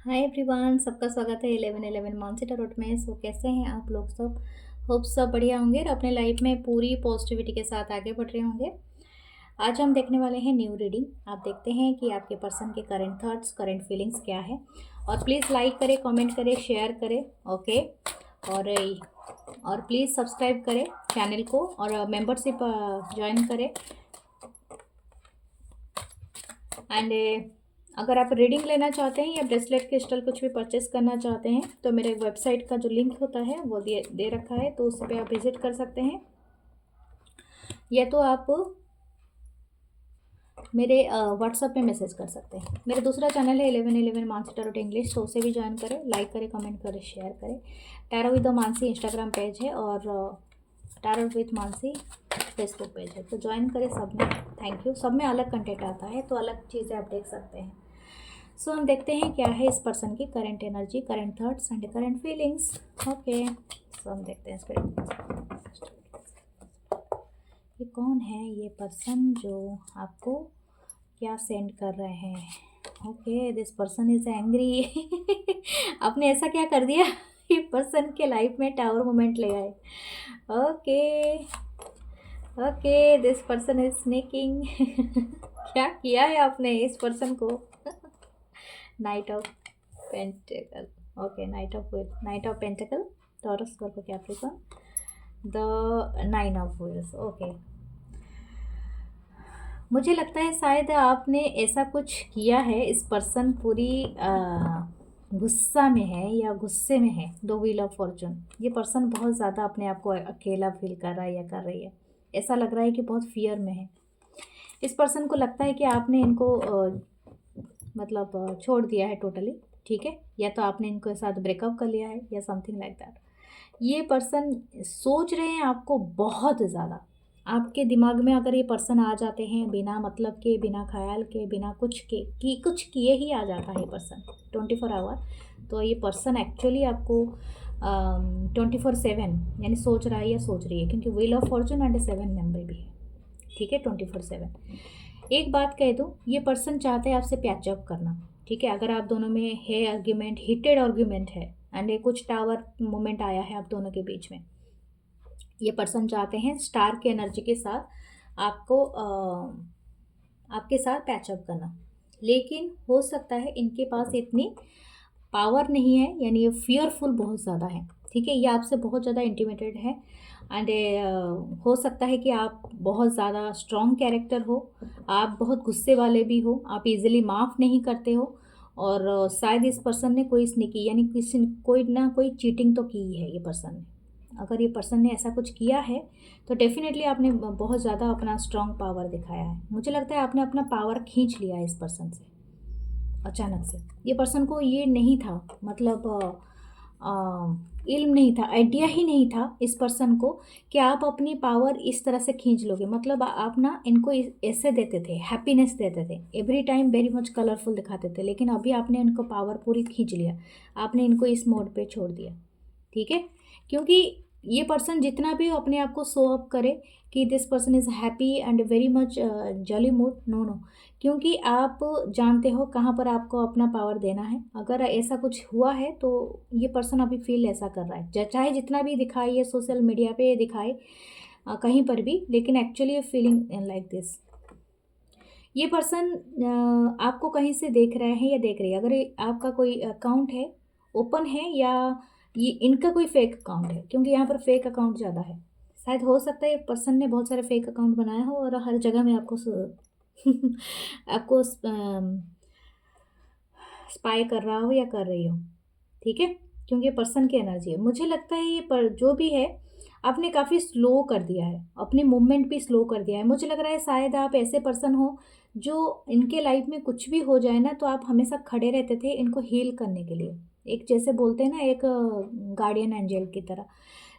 Hi everyone, सबका स्वागत है 1111 मानसी टरोट में। सो कैसे हैं आप लोग सब? होप सब बढ़िया होंगे और अपने लाइफ में पूरी पॉजिटिविटी के साथ आगे बढ़ रहे होंगे। आज हम देखने वाले हैं न्यू रीडिंग। आप देखते हैं कि आपके पर्सन के करंट थॉट्स, करंट फीलिंग्स क्या है। और प्लीज़ लाइक करें, कमेंट करें, शेयर करें। ओके। और प्लीज़ सब्सक्राइब करें चैनल को और मेंबरशिप ज्वाइन करें। एंड अगर आप रीडिंग लेना चाहते हैं या ब्रेसलेट क्रिस्टल कुछ भी परचेस करना चाहते हैं तो मेरे वेबसाइट का जो लिंक होता है वो दे रखा है, तो उस पर आप विजिट कर सकते हैं। या तो आप मेरे व्हाट्सएप पे मैसेज कर सकते हैं। मेरा दूसरा चैनल है 1111 मानसी टैरोट इंग्लिश, तो उसे भी ज्वाइन करें। लाइक करें, कमेंट करें, शेयर करें। Tarot with Mansi Instagram page है और tarot with Mansi Facebook page है, तो ज्वाइन करें सब में। Thank you. सब में अलग कंटेंट आता है तो अलग चीज़ें आप देख सकते हैं। सो हम देखते हैं क्या है इस पर्सन की current energy, current thoughts and current feelings. Okay, so हम देखते हैं ये कौन है, ये पर्सन जो आपको क्या सेंड कर रहे हैं। Okay, this person is angry. आपने ऐसा क्या कर दिया ये पर्सन के लाइफ में टावर मोमेंट ले आए। Okay okay, this person is snaking. क्या किया है आपने इस पर्सन को। Night of pentacle. Okay, night of pentacle, taurus, Scorpio, Capricorn, the nine of wheels. Okay, मुझे लगता है शायद आपने ऐसा कुछ किया है। इस पर्सन पूरी गुस्सा में है या गुस्से में है। द व्हील ऑफ फॉर्चून, ये पर्सन बहुत ज़्यादा अपने आप को अकेला फील कर रहा है या कर रही है। ऐसा लग रहा है कि बहुत फियर में है। इस पर्सन को लगता है कि आपने इनको छोड़ दिया है टोटली। ठीक है, या तो आपने इनके साथ ब्रेकअप कर लिया है या समथिंग लाइक दैट। ये पर्सन सोच रहे हैं आपको बहुत ज़्यादा। आपके दिमाग में अगर ये पर्सन आ जाते हैं बिना मतलब के, बिना ख्याल के, बिना कुछ के, कि कुछ किए ही आ जाता है पर्सन 24 आवर। तो ये पर्सन एक्चुअली आपको 24/7 यानी सोच रहा है या सोच रही है, क्योंकि wheel of Fortune and 7 number भी है। ठीक है, 24/7। एक बात कह दूँ, ये पर्सन चाहते हैं आपसे पैचअप करना। ठीक है, अगर आप दोनों में है आर्ग्यूमेंट, हीटेड आर्ग्यूमेंट है एंड ये कुछ टावर मोमेंट आया है आप दोनों के बीच में, ये पर्सन चाहते हैं स्टार के एनर्जी के साथ आपको आपके साथ पैचअप करना। लेकिन हो सकता है इनके पास इतनी पावर नहीं है, यानी ये फियरफुल बहुत ज़्यादा है। ठीक है, ये आपसे बहुत ज़्यादा इंटिमिटेड है एंड हो सकता है कि आप बहुत ज़्यादा स्ट्रॉन्ग कैरेक्टर हो, आप बहुत गुस्से वाले भी हो, आप इजीली माफ़ नहीं करते हो। और शायद इस पर्सन ने कोई स्निकी यानी किसी कोई ना कोई चीटिंग तो की है ये पर्सन ने। अगर ये पर्सन ने ऐसा कुछ किया है तो डेफिनेटली आपने बहुत ज़्यादा अपना स्ट्रॉन्ग पावर दिखाया है। मुझे लगता है आपने अपना पावर खींच लिया है इस पर्सन से अचानक से। ये पर्सन को ये नहीं था, इल्म नहीं था, आइडिया ही नहीं था इस पर्सन को कि आप अपनी पावर इस तरह से खींच लोगे। मतलब आप ना इनको ऐसे देते थे, हैप्पीनेस देते थे, every time very much colourful दिखाते थे, लेकिन अभी आपने इनको पावर पूरी खींच लिया। आपने इनको इस मोड पे छोड़ दिया। ठीक है, क्योंकि ये पर्सन जितना भी अपने आप को शो अप करे कि this person is happy and very much jolly mood, no no, क्योंकि आप जानते हो कहाँ पर आपको अपना पावर देना है। अगर ऐसा कुछ हुआ है तो ये पर्सन अभी फील ऐसा कर रहा है, चाहे जितना भी दिखाए ये सोशल मीडिया पे दिखाए कहीं पर भी, लेकिन एक्चुअली फीलिंग लाइक दिस। ये पर्सन आपको कहीं से देख रहे हैं या देख रही है। अगर आपका कोई अकाउंट है, ओपन है, या ये इनका कोई फेक अकाउंट है, क्योंकि यहाँ पर फेक अकाउंट ज़्यादा है। शायद हो सकता है पर्सन ने बहुत सारे फेक अकाउंट बनाया हो और हर जगह में आपको आपको स्पाई कर रहा हो या कर रही हो। ठीक है, क्योंकि पर्सन की एनर्जी है। मुझे लगता है ये पर जो भी है आपने काफ़ी स्लो कर दिया है, अपनी मूवमेंट भी स्लो कर दिया है। मुझे लग रहा है शायद आप ऐसे पर्सन हो जो इनके लाइफ में कुछ भी हो जाए ना तो आप हमेशा खड़े रहते थे इनको हील करने के लिए। एक जैसे बोलते हैं ना, एक गार्डियन एंजल की तरह।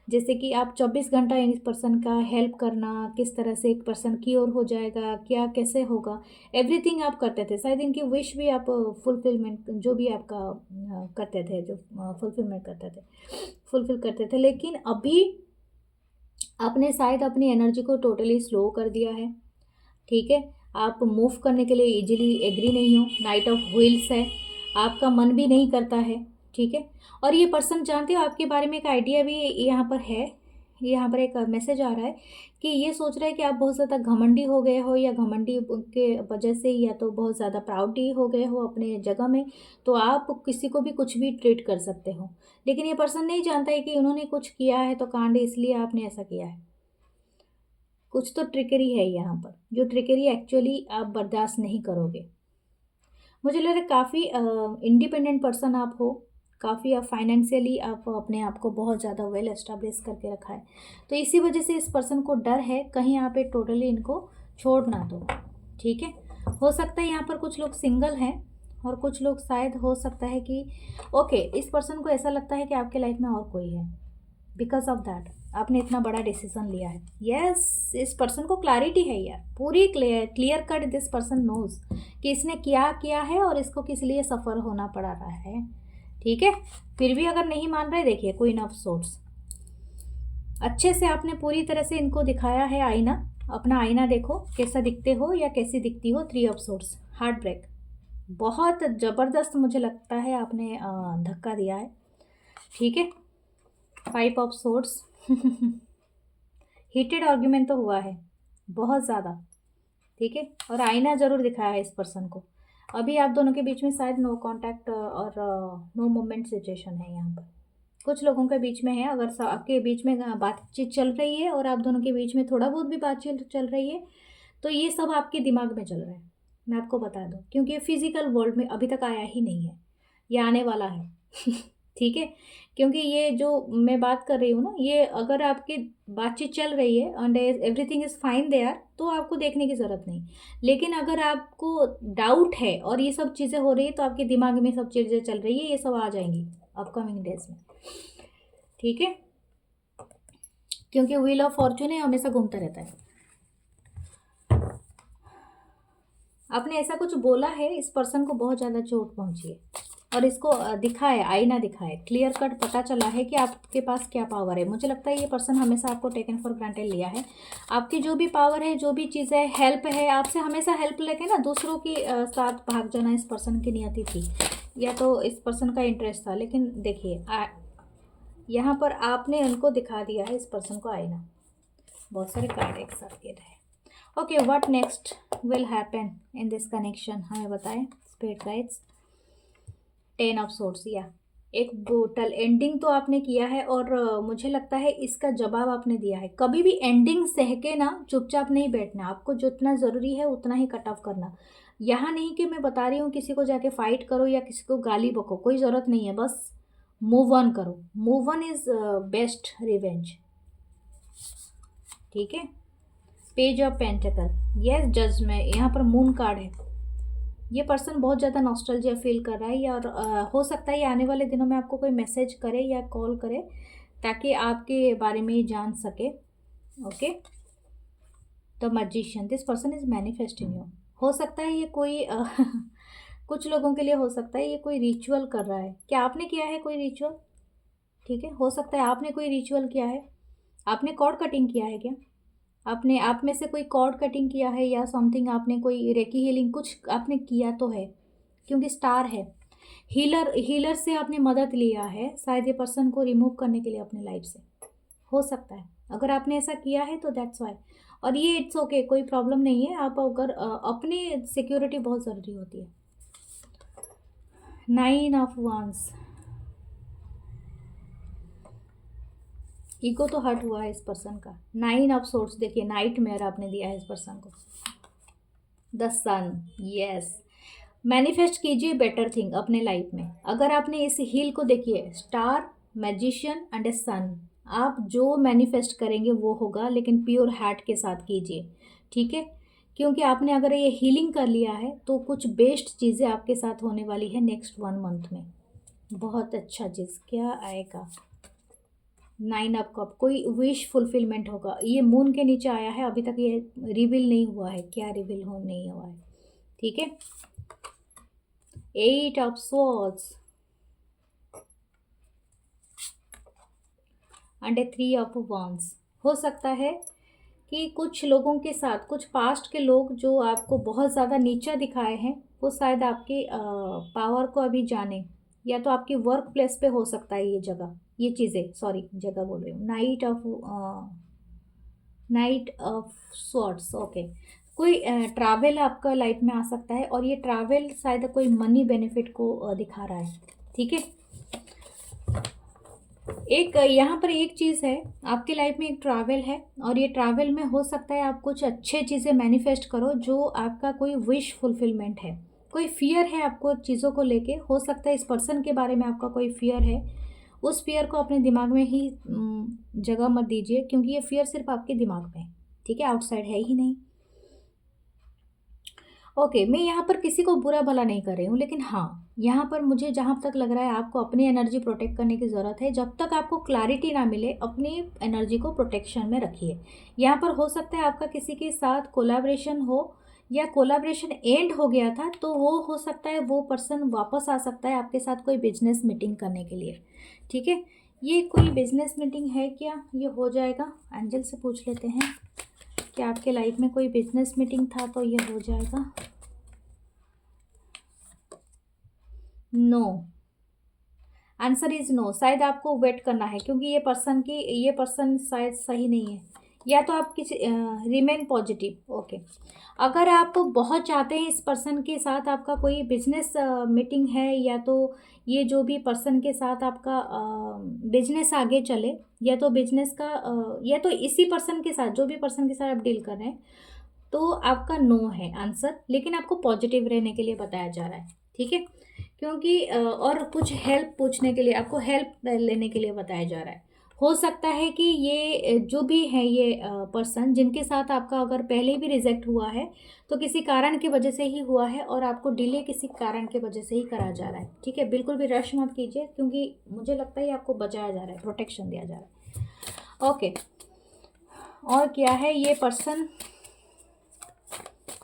जैसे कि आप 24 घंटा इस पर्सन का हेल्प करना, किस तरह से एक पर्सन की ओर हो जाएगा, क्या कैसे होगा, एवरीथिंग आप करते थे। शायद इनकी विश भी आप फुलफिलमेंट जो भी आपका करते थे, जो फुलफिलमेंट करते थे, फुलफिल करते थे। लेकिन अभी आपने शायद अपनी एनर्जी को टोटली स्लो कर दिया है। ठीक है, आप मूव करने के लिए इजीली एग्री नहीं हो। नाइट ऑफ व्हील्स है, आपका मन भी नहीं करता है, ठीक है। और ये पर्सन जानते हो आपके बारे में एक आइडिया भी यहाँ पर है, यहाँ पर एक मैसेज आ रहा है कि ये सोच रहा है कि आप बहुत ज़्यादा घमंडी हो गए हो, या घमंडी के वजह से, या तो बहुत ज़्यादा प्राउडी हो गए हो अपने जगह में, तो आप किसी को भी कुछ भी ट्रीट कर सकते हो। लेकिन ये पर्सन नहीं जानता है कि उन्होंने कुछ किया है तो कांड, इसलिए आपने ऐसा किया है। कुछ तो ट्रिकरी है यहाँ पर, जो ट्रिकरी एक्चुअली आप बर्दाश्त नहीं करोगे। मुझे लग रहा है काफ़ी इंडिपेंडेंट पर्सन आप हो, काफ़ी आप फाइनेंशियली आप अपने आप को बहुत ज़्यादा वेल एस्टेब्लिश करके रखा है, तो इसी वजह से इस पर्सन को डर है कहीं आप एक टोटली इनको छोड़ ना दो, ठीक है। हो सकता है यहाँ पर कुछ लोग सिंगल हैं, और कुछ लोग शायद हो सकता है कि ओके इस पर्सन को ऐसा लगता है कि आपके लाइफ में और कोई है, बिकॉज ऑफ दैट आपने इतना बड़ा डिसीजन लिया है। यस, इस पर्सन को क्लैरिटी है यार, पूरी clear cut this person knows कि इसने क्या किया है और इसको किस लिए सफ़र होना पड़ा रहा है, ठीक है। फिर भी अगर नहीं मान रहे, देखिए क्वीन ऑफ सोर्ड्स, अच्छे से आपने पूरी तरह से इनको दिखाया है आईना, अपना आईना देखो कैसा दिखते हो या कैसी दिखती हो। 3 ऑफ सोर्ड्स, हार्ट ब्रेक, बहुत ज़बरदस्त मुझे लगता है आपने धक्का दिया है, ठीक है। 5 ऑफ सोर्ड्स, हीटेड आर्ग्यूमेंट तो हुआ है बहुत ज़्यादा, ठीक है। और आईना ज़रूर दिखाया है इस पर्सन को। अभी आप दोनों के बीच में शायद नो कांटेक्ट और नो मूवमेंट सिचुएशन है यहाँ पर, कुछ लोगों के बीच में है। अगर आपके बीच में बातचीत चल रही है और आप दोनों के बीच में थोड़ा बहुत भी बातचीत चल रही है, तो ये सब आपके दिमाग में चल रहा है, मैं आपको बता दूँ, क्योंकि ये फिजिकल वर्ल्ड में अभी तक आया ही नहीं है, ये आने वाला है ठीक है। क्योंकि ये जो मैं बात कर रही हूँ ना, ये अगर आपकी बातचीत चल रही है and everything is fine there, तो आपको देखने की ज़रूरत नहीं। लेकिन अगर आपको डाउट है और ये सब चीज़ें हो रही है, तो आपके दिमाग में सब चीज़ें चल रही है, ये सब आ जाएंगी अपकमिंग डेज में, ठीक है। क्योंकि व्हील ऑफ फॉर्चून है, हमेशा घूमता रहता है। आपने ऐसा कुछ बोला है, इस पर्सन को बहुत ज़्यादा चोट पहुंची है, और इसको दिखा है, आईना दिखा है, क्लियर कट पता चला है कि आपके पास क्या पावर है। मुझे लगता है ये पर्सन हमेशा आपको टेकन फॉर ग्रांटेड लिया है। आपकी जो भी पावर है, जो भी चीज़ है, हेल्प है, आपसे हमेशा हेल्प लेके ना दूसरों की साथ भाग जाना इस पर्सन की नियति थी, या तो इस पर्सन का इंटरेस्ट था। लेकिन देखिए यहाँ पर आपने उनको दिखा दिया है, इस पर्सन को आईना। बहुत सारे कार्ड एक साथ गिर रहे हैं। Okay, what next will happen in this connection, हमें बताएं स्पिरिट गाइड्स। 10 ऑफ सोर्ड्स, या एक ब्रूटल एंडिंग तो आपने किया है, और मुझे लगता है इसका जवाब आपने दिया है। कभी भी एंडिंग सह के ना चुपचाप नहीं बैठना, आपको जितना ज़रूरी है उतना ही कट ऑफ करना। यहाँ नहीं कि मैं बता रही हूँ किसी को जाके फाइट करो या किसी को गाली बको, कोई ज़रूरत नहीं है, बस मूव ऑन करो। Move on is best revenge, ठीक है। Page of pentacle, yes judgement, यहाँ पर मून कार्ड है। ये पर्सन बहुत ज़्यादा नॉस्टैल्जिया फील कर रहा है, या और हो सकता है ये आने वाले दिनों में आपको कोई मैसेज करे या कॉल करे, ताकि आपके बारे में ही जान सके, okay. The magician, this person is manifesting you. हो सकता है ये कोई कुछ लोगों के लिए हो सकता है ये कोई रिचुअल कर रहा है। क्या आपने किया है कोई रिचुअल? ठीक है, हो सकता है आपने कोई रिचुअल किया है, आपने कॉर्ड कटिंग किया है क्या? आपने आप में से कोई कॉर्ड कटिंग किया है या समथिंग, आपने कोई रेकी हीलिंग कुछ आपने किया तो है, क्योंकि स्टार है। हीलर से आपने मदद लिया है शायद ये पर्सन को रिमूव करने के लिए अपने लाइफ से, हो सकता है। अगर आपने ऐसा किया है तो दैट्स वाई, और ये इट्स ओके, कोई प्रॉब्लम नहीं है। आप अगर अपनी सिक्योरिटी बहुत ज़रूरी होती है। 9 ऑफ वांस, ईगो तो हर्ट हुआ है इस पर्सन का। 9 ऑफ सोर्स, देखिए नाइट मेयर आपने दिया है इस पर्सन को। द सन, यस, मैनिफेस्ट कीजिए बेटर थिंग अपने लाइफ में। अगर आपने इस हील को देखिए, स्टार, मैजिशियन एंड ए सन, आप जो मैनिफेस्ट करेंगे वो होगा, लेकिन प्योर हार्ट के साथ कीजिए, ठीक है। क्योंकि आपने अगर ये हीलिंग कर लिया है तो कुछ बेस्ट चीज़ें आपके साथ होने वाली है नेक्स्ट 1 मंथ में। बहुत अच्छा चीज़ क्या आएगा? 9 ऑफ कप, कोई विश फुलफिलमेंट होगा। ये मून के नीचे आया है, अभी तक ये रिवील नहीं हुआ है, क्या रिवील हो नहीं हुआ है, ठीक है। 8 of swords and 3 of wands. हो सकता है कि कुछ लोगों के साथ, कुछ पास्ट के लोग जो आपको बहुत ज़्यादा नीचा दिखाए हैं, वो शायद आपकी पावर को अभी जाने, या तो आपकी वर्क प्लेस पे हो सकता है ये जगह, ये चीज़ें, सॉरी जगह बोल रही हूँ, नाइट ऑफ स्वॉर्ड्स, ओके। कोई ट्रैवल आपका लाइफ में आ सकता है, और ये ट्रैवल शायद कोई मनी बेनिफिट को दिखा रहा है, ठीक है। एक यहाँ पर एक चीज़ है, आपके लाइफ में एक ट्रैवल है, और ये ट्रैवल में हो सकता है आप कुछ अच्छे चीज़ें मैनिफेस्ट करो, जो आपका कोई विश फुलफिलमेंट है। कोई फियर है आपको चीज़ों को लेके, हो सकता है इस पर्सन के बारे में आपका कोई फियर है, उस फियर को अपने दिमाग में ही जगह मत दीजिए, क्योंकि ये फियर सिर्फ आपके दिमाग में है, ठीक है, आउटसाइड है ही नहीं। ओके, मैं यहाँ पर किसी को बुरा भला नहीं कर रही हूँ, लेकिन हाँ, यहाँ पर मुझे जहाँ तक लग रहा है आपको अपनी एनर्जी प्रोटेक्ट करने की ज़रूरत है। जब तक आपको क्लैरिटी ना मिले, अपनी एनर्जी को प्रोटेक्शन में रखिए। यहाँ पर हो सकता है आपका किसी के साथ कोलैबोरेशन हो, या कोलैबोरेशन एंड हो गया था, तो वो हो सकता है वो पर्सन वापस आ सकता है आपके साथ कोई बिजनेस मीटिंग करने के लिए, ठीक है। ये कोई बिजनेस मीटिंग है क्या? ये हो जाएगा, एंजल से पूछ लेते हैं कि आपके लाइफ में कोई बिजनेस मीटिंग था तो ये हो जाएगा। No, answer is no. शायद आपको वेट करना है, क्योंकि ये पर्सन शायद सही नहीं है, या तो आप किसी रिमेन पॉजिटिव, ओके। अगर आप बहुत चाहते हैं इस पर्सन के साथ आपका कोई बिजनेस मीटिंग है, या तो ये जो भी पर्सन के साथ आपका बिजनेस आगे चले, या तो बिजनेस का या तो इसी पर्सन के साथ, जो भी पर्सन के साथ आप डील कर रहे हैं, तो आपका नो है आंसर, लेकिन आपको पॉजिटिव रहने के लिए बताया जा रहा है, ठीक है। क्योंकि और कुछ हेल्प पूछने के लिए, आपको हेल्प लेने के लिए बताया जा रहा है। हो सकता है कि ये जो भी है, ये पर्सन जिनके साथ आपका अगर पहले भी रिजेक्ट हुआ है, तो किसी कारण की वजह से ही हुआ है, और आपको डिले किसी कारण की वजह से ही करा जा रहा है, ठीक है। बिल्कुल भी रश मत कीजिए, क्योंकि मुझे लगता है आपको बचाया जा रहा है, प्रोटेक्शन दिया जा रहा है, ओके। और क्या है, ये पर्सन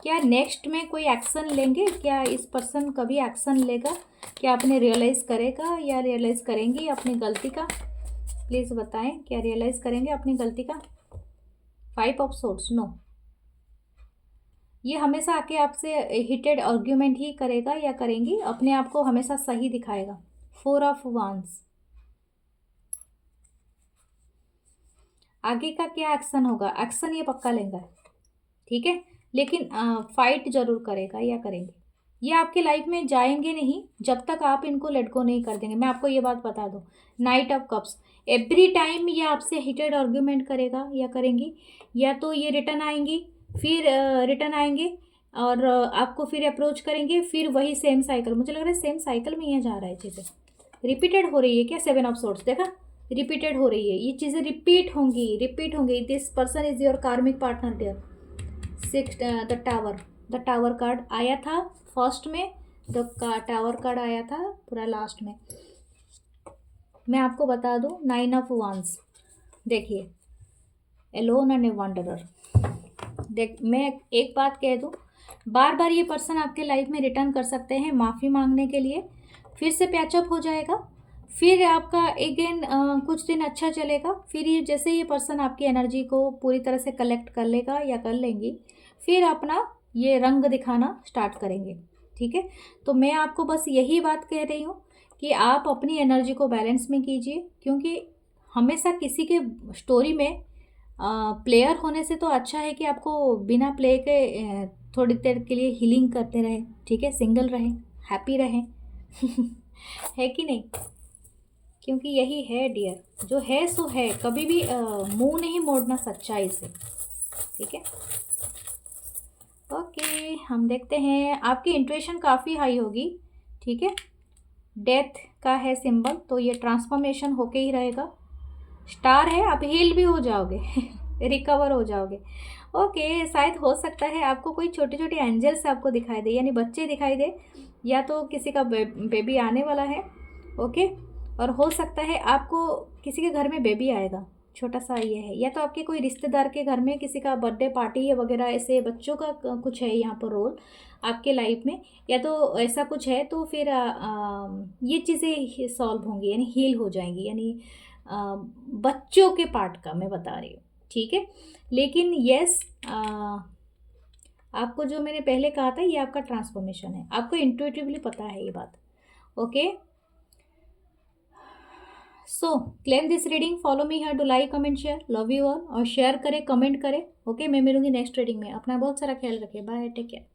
क्या नेक्स्ट में कोई एक्शन लेंगे? क्या इस पर्सन कभी एक्शन लेगा? क्या आपने रियलाइज़ करेगा या रियलाइज़ करेंगी अपनी गलती का? प्लीज़ बताएं, क्या रियलाइज़ करेंगे अपनी गलती का? 5 ऑफ सोर्ड्स, नो। ये हमेशा आके आपसे हीटेड आर्ग्यूमेंट ही करेगा या करेंगी, अपने आप को हमेशा सही दिखाएगा। 4 ऑफ वांस, आगे का क्या एक्शन होगा? एक्शन ये पक्का लेगा, ठीक है, लेकिन फाइट जरूर करेगा या करेंगे। ये आपके लाइफ में जाएंगे नहीं जब तक आप इनको लेट गो नहीं कर देंगे, मैं आपको ये बात बता दूं। Night of cups, every time ये आपसे हीटेड आर्ग्यूमेंट करेगा या करेंगी, या तो ये रिटर्न आएंगी, फिर रिटर्न आएंगे, और आपको फिर अप्रोच करेंगे, फिर वही सेम साइकिल। मुझे लग रहा है सेम साइकिल में ये जा रहा है, चीज़ें रिपीटेड हो रही है क्या? 7 ऑफ सोर्ड्स, देखा, रिपीटेड हो रही है, ये चीज़ें रिपीट होंगी। This person is your karmic partner dear. 6 the tower card आया था फर्स्ट में, द टावर कार्ड आया था पूरा लास्ट में। मैं आपको बता दूं, 9 ऑफ वांस, देखिए, एलोन एंड ए वांडरर। देख, मैं एक बात कह दूं, बार बार ये पर्सन आपके लाइफ में रिटर्न कर सकते हैं माफ़ी मांगने के लिए, फिर से पैचअप हो जाएगा, फिर आपका अगेन कुछ दिन अच्छा चलेगा, फिर ये जैसे ये पर्सन आपकी एनर्जी को पूरी तरह से कलेक्ट कर लेगा या कर लेंगी, फिर अपना ये रंग दिखाना स्टार्ट करेंगे, ठीक है। तो मैं आपको बस यही बात कह रही हूँ कि आप अपनी एनर्जी को बैलेंस में कीजिए, क्योंकि हमेशा किसी के स्टोरी में प्लेयर होने से तो अच्छा है कि आपको बिना प्ले के थोड़ी देर के लिए हीलिंग करते रहें, ठीक है, सिंगल रहें, हैप्पी रहें है कि नहीं? क्योंकि यही है डियर, जो है सो है, कभी भी मुंह नहीं मोड़ना सच्चाई से, ठीक है। ओके, हम देखते हैं, आपकी इंट्यूशन काफ़ी हाई होगी, ठीक है। डेथ का है सिंबल, तो ये ट्रांसफॉर्मेशन होके ही रहेगा। स्टार है, आप हील भी हो जाओगे रिकवर हो जाओगे, ओके। शायद हो सकता है आपको कोई छोटे छोटे एंजल्स आपको दिखाई दे, यानी बच्चे दिखाई दे, या तो किसी का बेबी आने वाला है, ओके। और हो सकता है आपको किसी के घर में बेबी आएगा, छोटा सा ये है, या तो आपके कोई रिश्तेदार के घर में किसी का बर्थडे पार्टी है वगैरह, ऐसे बच्चों का कुछ है यहाँ पर रोल आपके लाइफ में, या तो ऐसा कुछ है, तो फिर ये चीज़ें सॉल्व होंगी, यानी हील हो जाएंगी, यानी बच्चों के पार्ट का मैं बता रही हूँ, ठीक है। लेकिन यस, आपको जो मैंने पहले कहा था ये आपका ट्रांसफॉर्मेशन है, आपको इंट्यूटिवली पता है ये बात। Okay, so claim this reading, follow me here, to like comment share, love you all. और शेयर करें, कमेंट करें। ओके, मैं मिलूंगी नेक्स्ट रीडिंग में। अपना बहुत सारा ख्याल रखिए। Bye, take care.